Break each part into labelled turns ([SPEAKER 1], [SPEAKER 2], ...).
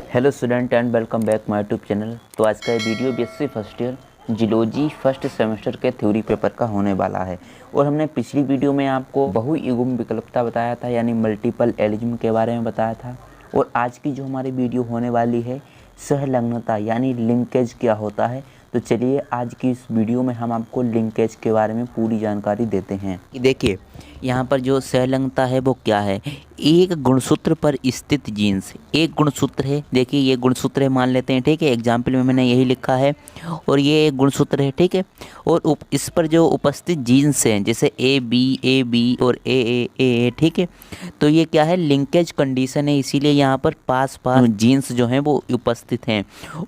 [SPEAKER 1] Hello student and welcome back my YouTube channel. तो आज का ये video BSc first year geology first semester के थ्योरी पेपर का होने वाला है। और हमने पिछली वीडियो में आपको बहुयुग्म विकल्पता बताया था, यानी मल्टीपल एलिज्म के बारे में बताया था। और आज की जो हमारी वीडियो होने वाली है सहलग्नता यानी लिंकेज क्या होता है। तो चलिए आज की इस वीडियो में हम आपको लिंकेज के बारे में पूरी जानकारी देते हैं। देखिए यहाँ पर जो सहलग्नता है वो क्या है। एक गुणसूत्र पर स्थित जीन्स, एक गुणसूत्र है, देखिए ये गुणसूत्र है मान लेते हैं, ठीक है। एग्जाम्पल में मैंने यही लिखा है और ये एक गुणसूत्र है, ठीक है। और इस पर जो उपस्थित जीन्स हैं जैसे ए बी और ए, ठीक है। तो ये क्या है, लिंकेज कंडीशन है, इसीलिए यहाँ पर पास जीन्स जो हैं वो उपस्थित हैं।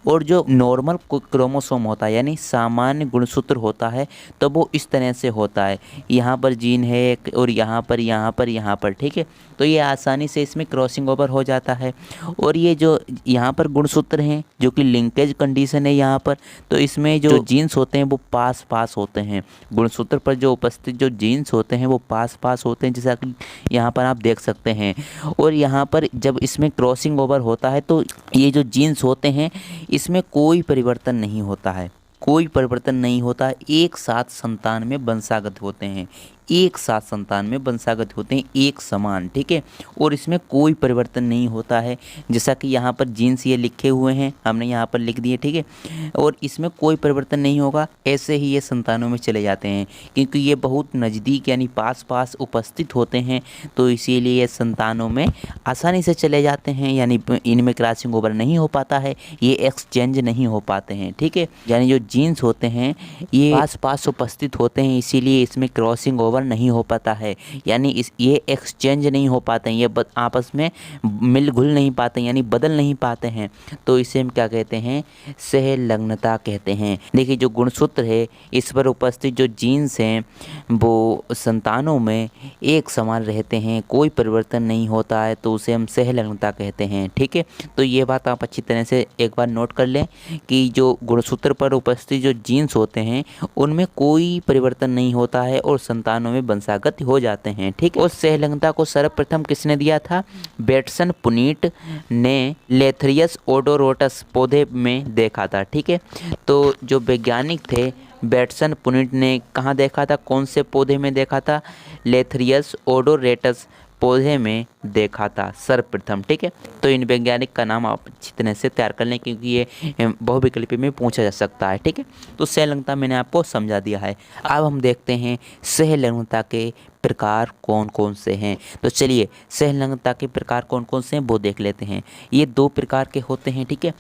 [SPEAKER 1] और जो नॉर्मल क्रोमोसोम होता है यानी सामान्य गुणसूत्र होता है तो वो इस तरह से होता है, यहाँ पर जीन है और यहाँ पर, ठीक है। तो ये आसानी से इसमें क्रॉसिंग ओवर हो जाता है। और ये जो यहाँ पर गुणसूत्र हैं जो कि लिंकेज कंडीशन है यहाँ पर, तो इसमें जो जीन्स होते हैं वो पास होते हैं। गुणसूत्र पर जो उपस्थित जो जीन्स होते हैं वो पास होते हैं, जैसा कि यहाँ पर आप देख सकते हैं। और यहाँ पर जब इसमें क्रॉसिंग ओवर होता है तो ये जो जीन्स होते हैं इसमें कोई परिवर्तन नहीं होता है, कोई परिवर्तन नहीं होता। एक साथ संतान में वंशागत होते हैं, एक साथ संतान में वंशागत होते हैं, एक समान, ठीक है। और इसमें कोई परिवर्तन नहीं होता है, जैसा कि यहाँ पर जीन्स ये लिखे हुए हैं, हमने यहाँ पर लिख दिए, ठीक है। और इसमें कोई परिवर्तन नहीं होगा, ऐसे ही ये संतानों में चले जाते हैं क्योंकि ये बहुत नज़दीक यानी पास उपस्थित होते हैं, तो इसीलिए ये संतानों में आसानी से चले जाते हैं, यानी इनमें क्रॉसिंग ओवर नहीं हो पाता है, ये एक्सचेंज नहीं हो पाते हैं, ठीक है। यानी जो जीन्स होते हैं ये पास उपस्थित होते हैं, इसीलिए इसमें क्रॉसिंग ओवर नहीं हो पाता है, यानी ये एक्सचेंज नहीं हो पाते हैं, ये आपस में मिल घुल नहीं पाते यानी बदल नहीं पाते हैं। तो इसे हम क्या कहते हैं, सहलग्नता कहते हैं। देखिए जो गुणसूत्र है इस पर उपस्थित जो जीन्स हैं वो संतानों में एक समान रहते हैं, कोई परिवर्तन नहीं होता है, तो उसे हम सहलग्नता कहते हैं, ठीक है। तो ये बात आप अच्छी तरह से एक बार नोट कर लें कि जो गुणसूत्र पर उपस्थित जो जीन्स होते हैं उनमें कोई परिवर्तन नहीं होता है और संतानों में वंशागत हो जाते हैं, ठीक है। और सहलग्नता को सर्वप्रथम किसने दिया था, बेटसन पुनीट ने लेथरियस ओडोरोटस पौधे में देखा था, ठीक है। तो जो वैज्ञानिक थे बेटसन पुनीट ने कहाँ देखा था, कौन से पौधे में देखा था, लेथरियस ओडोरेटस पौधे में देखा था सर्वप्रथम, ठीक है। तो इन वैज्ञानिक का नाम आप अच्छी तरह से तैयार कर लें क्योंकि ये बहुविकल्पी में पूछा जा सकता है, ठीक है। तो सहलग्नता मैंने आपको समझा दिया है। अब हम देखते हैं सहलग्नता के प्रकार कौन कौन से हैं। तो चलिए सहलग्नता के प्रकार कौन कौन से हैं वो देख लेते हैं। ये दो प्रकार के होते हैं, ठीक है।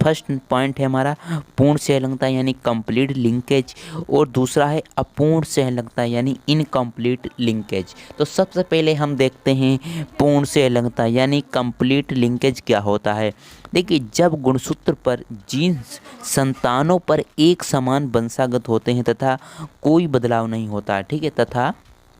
[SPEAKER 1] फर्स्ट पॉइंट है हमारा पूर्ण सहलग्नता यानी कंप्लीट लिंकेज, और दूसरा है अपूर्ण सहलग्नता यानी इनकम्प्लीट लिंकेज। तो सबसे पहले हम देखते हैं पूर्ण सहलग्नता यानी कंप्लीट लिंकेज क्या होता है। देखिए जब गुणसूत्र पर जीन्स संतानों पर एक समान वंशागत होते हैं तथा कोई बदलाव नहीं होता, ठीक है। तथा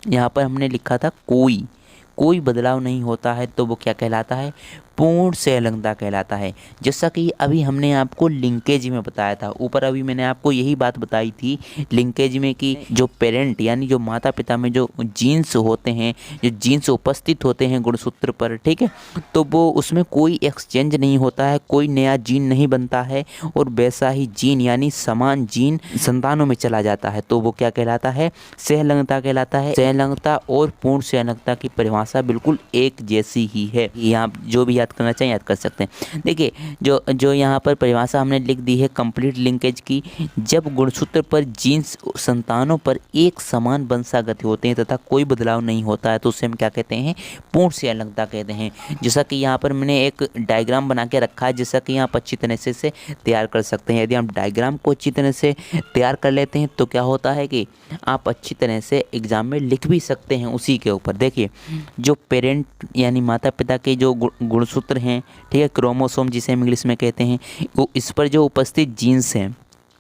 [SPEAKER 1] यहाँ पर हमने लिखा था कोई बदलाव नहीं होता है, तो वो क्या कहलाता है, पूर्ण सहलग्नता कहलाता है। जैसा कि अभी हमने आपको लिंकेज में बताया था, ऊपर अभी मैंने आपको यही बात बताई थी लिंकेज में कि जो पेरेंट यानी जो माता पिता में जो जीन्स होते हैं, जो जीन्स उपस्थित होते हैं गुणसूत्र पर, ठीक है, तो वो उसमें कोई एक्सचेंज नहीं होता है, कोई नया जीन नहीं बनता है और वैसा ही जीन यानी समान जीन संतानों में चला जाता है, तो वो क्या कहलाता है, सहलग्नता कहलाता है। सहलग्नता और पूर्ण सहलग्नता की परिभाषा बिल्कुल एक जैसी ही है, यहाँ जो भी करना चाहिए याद कर सकते हैं। देखिए जो यहाँ पर परिभाषा हमने लिख दी है कंप्लीट लिंकेज की, जब गुणसूत्र पर जीन्स संतानों पर एक समान वंशागत होते हैं तथा कोई बदलाव नहीं होता है तो उसे हम क्या कहते हैं, पूर्ण सहलग्नता कहते हैं। जैसा कि यहाँ पर मैंने एक डायग्राम बना के रखा है, जैसा कि आप अच्छी तरह से तैयार कर सकते हैं। यदि हम डायग्राम को अच्छी तरह से तैयार कर लेते हैं तो क्या होता है कि आप अच्छी तरह से एग्जाम में लिख भी सकते हैं उसी के ऊपर। देखिए जो पेरेंट यानी माता पिता के जो गुणसूत्र हैं, ठीक है, क्रोमोसोम जिसे हम इंग्लिश में कहते हैं, वो इस पर जो उपस्थित जीन्स हैं,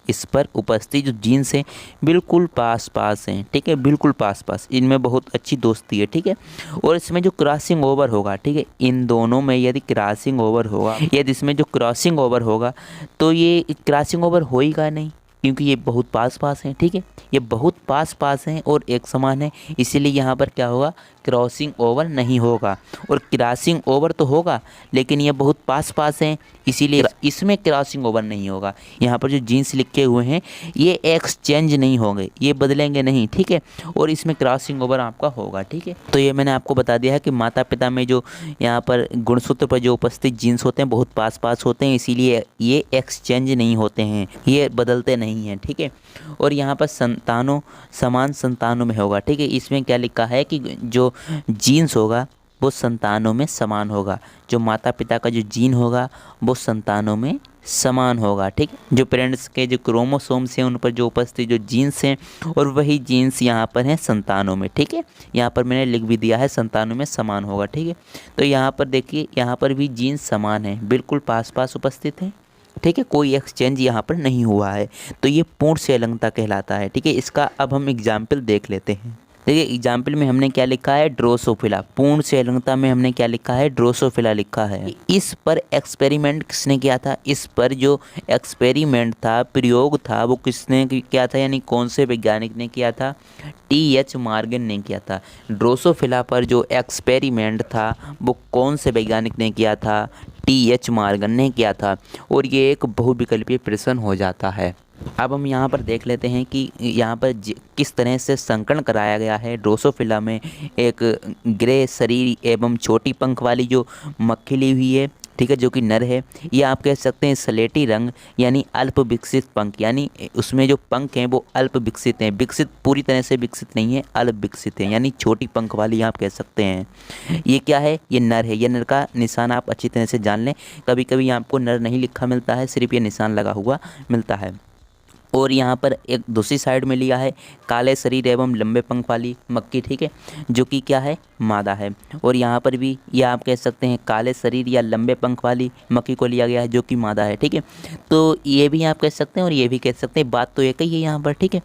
[SPEAKER 1] इस पर उपस्थित जो जीन्स हैं बिल्कुल पास हैं, ठीक है, बिल्कुल पास, इनमें बहुत अच्छी दोस्ती है, ठीक है। और इसमें जो क्रॉसिंग ओवर होगा, ठीक है, इन दोनों में यदि क्रॉसिंग ओवर होगा, यदि इसमें जो क्रॉसिंग ओवर होगा तो ये क्रॉसिंग ओवर होएगा नहीं क्योंकि ये बहुत पास हैं, ठीक है, ये बहुत पास हैं और एक समान है, इसीलिए यहाँ पर क्या होगा, क्रॉसिंग ओवर नहीं होगा। और क्रॉसिंग ओवर तो होगा लेकिन ये बहुत पास पास हैं, इसीलिए इसमें क्रॉसिंग ओवर नहीं होगा। यहाँ पर जो जीन्स लिखे हुए हैं ये एक्सचेंज नहीं होंगे, ये बदलेंगे नहीं, ठीक है। और इसमें क्रॉसिंग ओवर आपका होगा, ठीक है। तो ये मैंने आपको बता दिया है कि माता पिता में जो यहाँ पर गुणसूत्र पर जो उपस्थित जीन्स होते हैं बहुत पास पास होते हैं, इसीलिए ये एक्सचेंज नहीं होते हैं, ये बदलते नहीं हैं, ठीक है। और यहाँ पर संतानों समान संतानों में होगा, ठीक है। इसमें क्या लिखा है कि जो जीन्स होगा वो संतानों में समान होगा, जो माता पिता का जो जीन होगा वो संतानों में समान होगा, ठीक। जो पेरेंट्स के जो क्रोमोसोम्स हैं उन पर जो उपस्थित जो जीन्स हैं और वही जीन्स यहाँ पर हैं संतानों में, ठीक है। यहाँ पर मैंने लिख भी दिया है संतानों में समान होगा, ठीक है। तो यहाँ पर देखिए यहाँ पर भी जीन्स समान है, बिल्कुल पास पास उपस्थित हैं, ठीक है। कोई एक्सचेंज यहाँ पर नहीं हुआ है, तो ये पूर्ण संलग्नता कहलाता है, ठीक है। इसका अब हम एग्जाम्पल देख लेते हैं। देखिए एग्जाम्पल में हमने क्या लिखा है, ड्रोसोफिला। पूर्ण संलग्नता में हमने क्या लिखा है, ड्रोसोफिला लिखा है। इस पर एक्सपेरिमेंट किसने किया था, इस पर जो एक्सपेरिमेंट था, प्रयोग था, वो किसने किया था, यानी कौन से वैज्ञानिक ने किया था, टी.एच. मॉर्गन ने किया था। ड्रोसोफिला पर जो एक्सपेरिमेंट था वो कौन से वैज्ञानिक ने किया था, टी.एच. मॉर्गन ने किया था। और ये एक बहुविकल्पीय प्रश्न हो जाता है। अब हम यहाँ पर देख लेते हैं कि यहाँ पर किस तरह से संकरण कराया गया है। ड्रोसोफिला में एक ग्रे शरीर एवं छोटी पंख वाली जो मक्खी ली हुई है, ठीक है, जो कि नर है। ये आप कह सकते हैं स्लेटी रंग यानी अल्प विकसित पंख, यानी उसमें जो पंख हैं वो अल्प विकसित हैं, विकसित पूरी तरह से विकसित नहीं है, अल्प विकसित है, यानी छोटी पंख वाली आप कह सकते हैं। ये क्या है, ये नर है। ये नर का निशान आप अच्छी तरह से जान लें, कभी कभी आपको नर नहीं लिखा मिलता है, सिर्फ ये निशान लगा हुआ मिलता है। और यहाँ पर एक दूसरी साइड में लिया है काले शरीर एवं लंबे पंख वाली मक्खी, ठीक है, जो कि क्या है, मादा है। और यहाँ पर भी ये आप कह सकते हैं काले शरीर या लंबे पंख वाली मक्खी को लिया गया है जो कि मादा है, ठीक है। तो ये भी आप कह सकते हैं और ये भी कह सकते हैं, बात तो एक ही है यहाँ पर, ठीक है।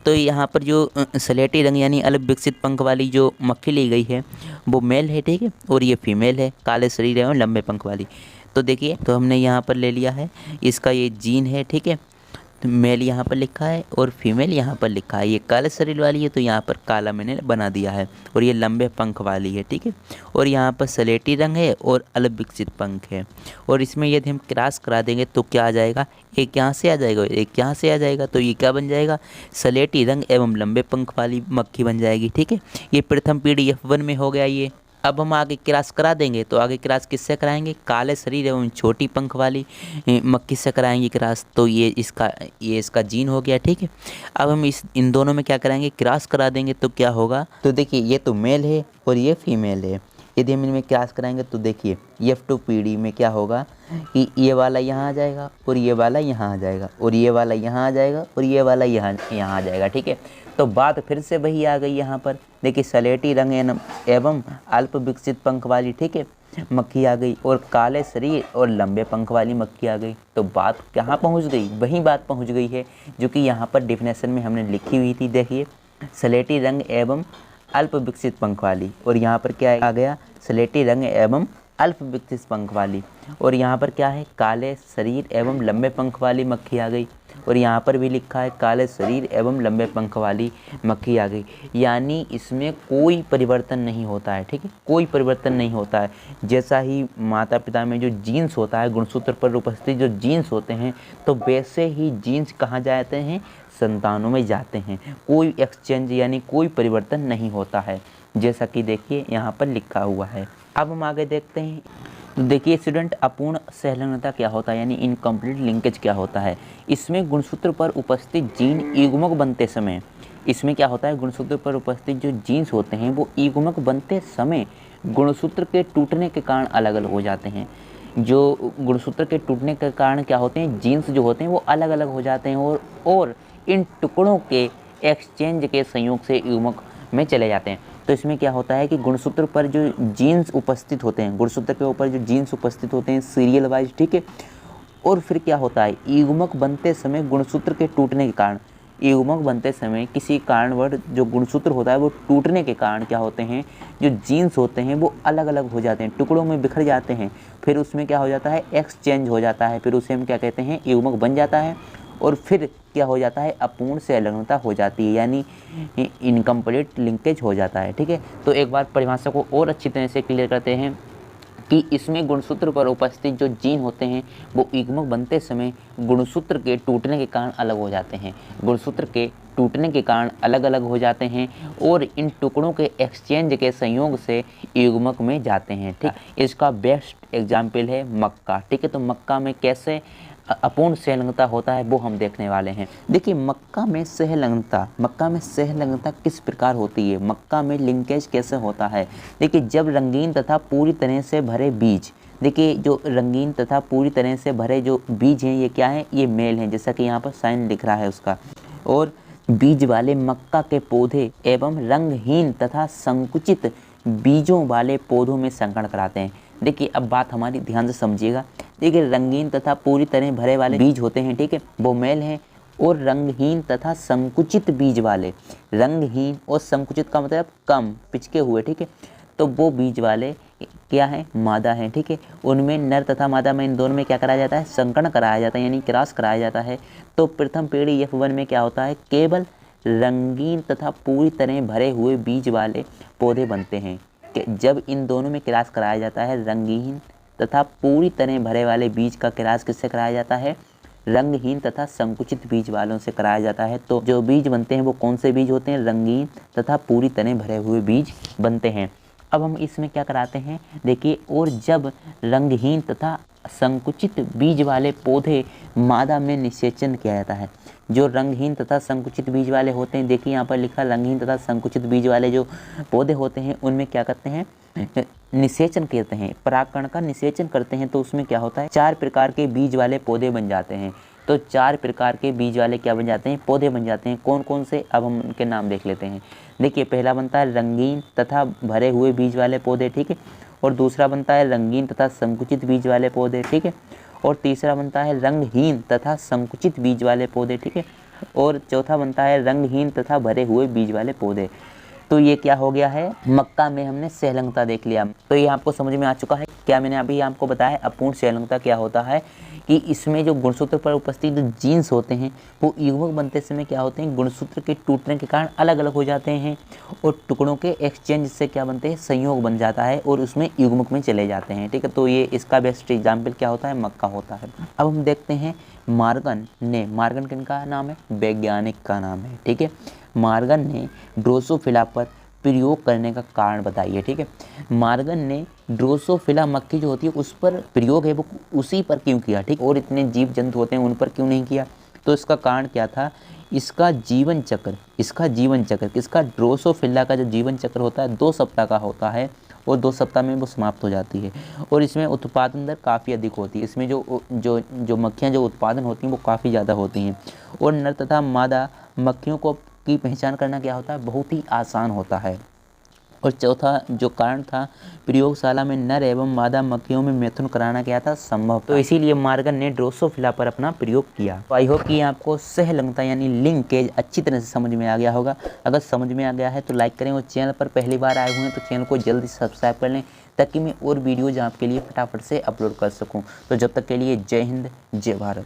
[SPEAKER 1] तो यहाँ पर जो स्लेटी रंग यानी अल्प विकसित पंख वाली जो मक्खी ली गई है वो मेल है, ठीक है, और ये फीमेल है, काले शरीर एवं लंबे पंख वाली। तो देखिए, तो हमने यहाँ पर ले लिया है, इसका ये जीन है, ठीक है। तो मेल यहाँ पर लिखा है और फीमेल यहाँ पर लिखा है। ये काले शरीर वाली है तो यहाँ पर काला मैंने बना दिया है, और ये लंबे पंख वाली है, ठीक है। और यहाँ पर स्लेटी रंग है और अल्प विकसित पंख है। और इसमें यदि हम क्रॉस करा देंगे तो क्या आ जाएगा, एक यहाँ से आ जाएगा, एक यहाँ से आ जाएगा, तो ये क्या बन जाएगा, स्लेटी रंग एवं लंबे पंख वाली मक्खी बन जाएगी, ठीक है। ये प्रथम पीढ़ी F1 में हो गया ये। अब हम आगे क्रॉस करा देंगे तो आगे क्रॉस किससे कराएंगे, काले शरीर एवं छोटी पंख वाली मक्खी से कराएंगे क्रॉस। तो ये इसका जीन हो गया, ठीक है। अब हम इन दोनों में क्या कराएंगे, क्रॉस करा देंगे तो क्या होगा, तो देखिए ये तो मेल है और ये फीमेल है। यदि हम इनमें क्रॉस कराएंगे तो देखिए F2 पीढ़ी में क्या होगा कि ये वाला यहाँ आ जाएगा और ये वाला यहाँ आ जाएगा और ये वाला यहाँ आ जाएगा और ये वाला यहाँ आ जाएगा, ठीक है। तो बात फिर से वही आ गई यहाँ पर, देखिए स्लेटी रंग एवं अल्प विकसित पंख वाली, ठीक है, मक्खी आ गई और काले शरीर और लंबे पंख वाली मक्खी आ गई। तो बात कहाँ पहुँच गई, वही बात पहुँच गई है जो कि यहाँ पर डेफिनेशन में हमने लिखी हुई थी। देखिए स्लेटी रंग एवं अल्प विकसित पंख वाली, और यहाँ पर क्या आ गया, स्लेटी रंग एवं अल्प विकसित पंख वाली। और यहाँ पर क्या है, काले शरीर एवं लंबे पंख वाली मक्खी आ गई। और यहाँ पर भी लिखा है काले शरीर एवं लंबे पंख वाली मक्खी आ गई। यानी इसमें कोई परिवर्तन नहीं होता है, ठीक है, कोई परिवर्तन नहीं होता है। जैसा ही माता पिता में जो जीन्स होता है, गुणसूत्र पर उपस्थित जो जीन्स होते हैं, तो वैसे ही जीन्स कहाँ जाते हैं, संतानों में जाते हैं। कोई एक्सचेंज यानी कोई परिवर्तन नहीं होता है, जैसा कि देखिए यहाँ पर लिखा हुआ है। अब हम आगे देखते हैं। तो देखिए स्टूडेंट, अपूर्ण संलग्नता क्या होता है, यानी इनकम्प्लीट लिंकेज क्या होता है। इसमें गुणसूत्र पर उपस्थित जीन युग्मक बनते समय, इसमें क्या होता है, गुणसूत्र पर उपस्थित जो जीन्स होते हैं वो युग्मक बनते समय गुणसूत्र के टूटने के कारण अलग अलग हो जाते हैं। जो गुणसूत्र के टूटने के कारण क्या होते हैं, जीन्स जो होते हैं वो अलग अलग हो जाते हैं और इन टुकड़ों के एक्सचेंज के संयोग से युग्मक में चले जाते हैं। तो इसमें क्या होता है कि गुणसूत्र पर जो जीन्स उपस्थित होते हैं, गुणसूत्र के ऊपर जो जीन्स उपस्थित होते हैं सीरियल वाइज, ठीक है। और फिर क्या होता है, युग्मक बनते समय गुणसूत्र के टूटने के कारण, युग्मक बनते समय किसी कारणवश जो गुणसूत्र होता है वो टूटने के कारण क्या होते हैं, जो जीन्स होते हैं वो अलग अलग हो जाते हैं, टुकड़ों में बिखर जाते हैं। फिर उसमें क्या हो जाता है, एक्सचेंज हो जाता है, फिर उसे हम क्या कहते हैं, युग्मक बन जाता है। और फिर क्या हो जाता है, अपूर्ण संलग्नता हो जाती है, यानी इनकम्प्लीट लिंकेज हो जाता है। ठीक है, तो एक बार परिभाषा को और अच्छी तरह से क्लियर करते हैं कि इसमें गुणसूत्र पर उपस्थित जो जीन होते हैं वो युग्मक बनते समय गुणसूत्र के टूटने के कारण अलग हो जाते हैं, गुणसूत्र के टूटने के कारण अलग अलग हो जाते हैं और इन टुकड़ों के एक्सचेंज के संयोग से युग्मक में जाते हैं। ठीक, इसका बेस्ट एग्जाम्पल है मक्का। ठीक है, तो मक्का में कैसे अपूर्ण सहलग्नता होता है वो हम देखने वाले हैं। देखिए, मक्का में सहलग्नता किस प्रकार होती है, मक्का में लिंकेज कैसे होता है। देखिए, जब रंगीन तथा पूरी तरह से भरे बीज, देखिए जो रंगीन तथा पूरी तरह से भरे जो बीज हैं ये क्या है, ये मेल हैं, जैसा कि यहाँ पर साइन लिख रहा है उसका। और बीज वाले मक्का के पौधे एवं रंगहीन तथा संकुचित बीजों वाले पौधों में संकरण कराते हैं। देखिए, अब बात हमारी ध्यान से समझिएगा। देखिए, रंगीन तथा पूरी तरह भरे वाले बीज होते हैं, ठीक है, वो मेल हैं, और रंगहीन तथा संकुचित बीज वाले, रंगहीन और संकुचित का मतलब कम पिचके हुए, ठीक है, तो वो बीज वाले क्या है, मादा है। ठीक है, उनमें नर तथा मादा में इन दोनों में क्या कराया जाता है, संकरण कराया जाता है, यानी क्रॉस कराया जाता है। तो प्रथम पीढ़ी F1 में क्या होता है, केवल रंगीन तथा पूरी तरह भरे हुए बीज वाले पौधे बनते हैं। जब इन दोनों में क्रॉस कराया जाता है, रंगीन तथा पूरी तरह भरे वाले बीज का क्रॉस किससे कराया जाता है, रंगहीन तथा संकुचित बीज वालों से कराया जाता है। तो जो बीज बनते हैं वो कौन से बीज होते हैं, रंगीन तथा पूरी तरह भरे हुए बीज बनते हैं। अब हम इसमें क्या कराते हैं, देखिए, और जब रंगहीन तथा संकुचित बीज वाले पौधे मादा में निषेचन किया जाता है, जो रंगहीन तथा संकुचित बीज वाले होते हैं, देखिए यहाँ पर लिखा रंगहीन तथा संकुचित बीज वाले जो पौधे होते हैं उनमें क्या करते हैं, निषेचन करते हैं, परागकण का निषेचन करते हैं। तो उसमें क्या होता है, 4 प्रकार के बीज वाले पौधे बन जाते हैं। तो 4 प्रकार के बीज वाले क्या बन जाते हैं, पौधे बन जाते हैं। कौन कौन से, अब हम उनके नाम देख लेते हैं। देखिए, पहला बनता है रंगीन तथा भरे हुए बीज वाले पौधे, ठीक है, और दूसरा बनता है रंगीन तथा संकुचित बीज वाले पौधे, ठीक है, और तीसरा बनता है रंगहीन तथा संकुचित बीज वाले पौधे, ठीक है, और चौथा बनता है रंगहीन तथा भरे हुए बीज वाले पौधे। तो ये क्या हो गया है, मक्का में हमने सहलग्नता देख लिया। तो ये आपको समझ में आ चुका है। क्या मैंने अभी आपको बताया अपूर्ण सहलग्नता क्या होता है, कि इसमें जो गुणसूत्र पर उपस्थित जो जीन्स होते हैं वो युग्मक बनते समय क्या होते हैं, गुणसूत्र के टूटने के कारण अलग अलग हो जाते हैं और टुकड़ों के एक्सचेंज से क्या बनते हैं, संयोग बन जाता है और उसमें युग्मक में चले जाते हैं। ठीक है, तो ये इसका बेस्ट एग्जाम्पल क्या होता है, मक्का होता है। अब हम देखते हैं मॉर्गन ने, मॉर्गन किनका नाम है, वैज्ञानिक का नाम है। ठीक है, मॉर्गन ने ड्रोसोफिला पर प्रयोग करने का कारण बताइए। ठीक है, मॉर्गन ने ड्रोसोफिला मक्खी जो होती है उस पर प्रयोग है वो उसी पर क्यों किया, ठीक, और इतने जीव जंतु होते हैं उन पर क्यों नहीं किया। तो इसका कारण क्या था, इसका जीवन चक्र, इसका ड्रोसोफिला का जो जीवन चक्र होता है 2 सप्ताह का होता है और 2 सप्ताह में वो समाप्त हो जाती है और इसमें उत्पादन दर काफ़ी अधिक होती है। इसमें जो मक्खियाँ जो उत्पादन होती हैं वो काफ़ी ज़्यादा होती हैं और नर तथा मादा मक्खियों को की पहचान करना क्या होता है, बहुत ही आसान होता है। और चौथा जो कारण था, प्रयोगशाला में नर एवं मादा मक्खियों में मैथुन कराना क्या था, संभव। तो इसीलिए मॉर्गन ने ड्रोसोफिला पर अपना प्रयोग किया। तो आई होप कि आपको सहलग्नता यानी लिंकेज अच्छी तरह से समझ में आ गया होगा। अगर समझ में आ गया है तो लाइक करें और चैनल पर पहली बार आए हुए हैं तो चैनल को जल्दी से सब्सक्राइब कर लें ताकि मैं और वीडियोज आपके लिए फटाफट से अपलोड कर सकूँ। तो जब तक के लिए जय हिंद, जय भारत।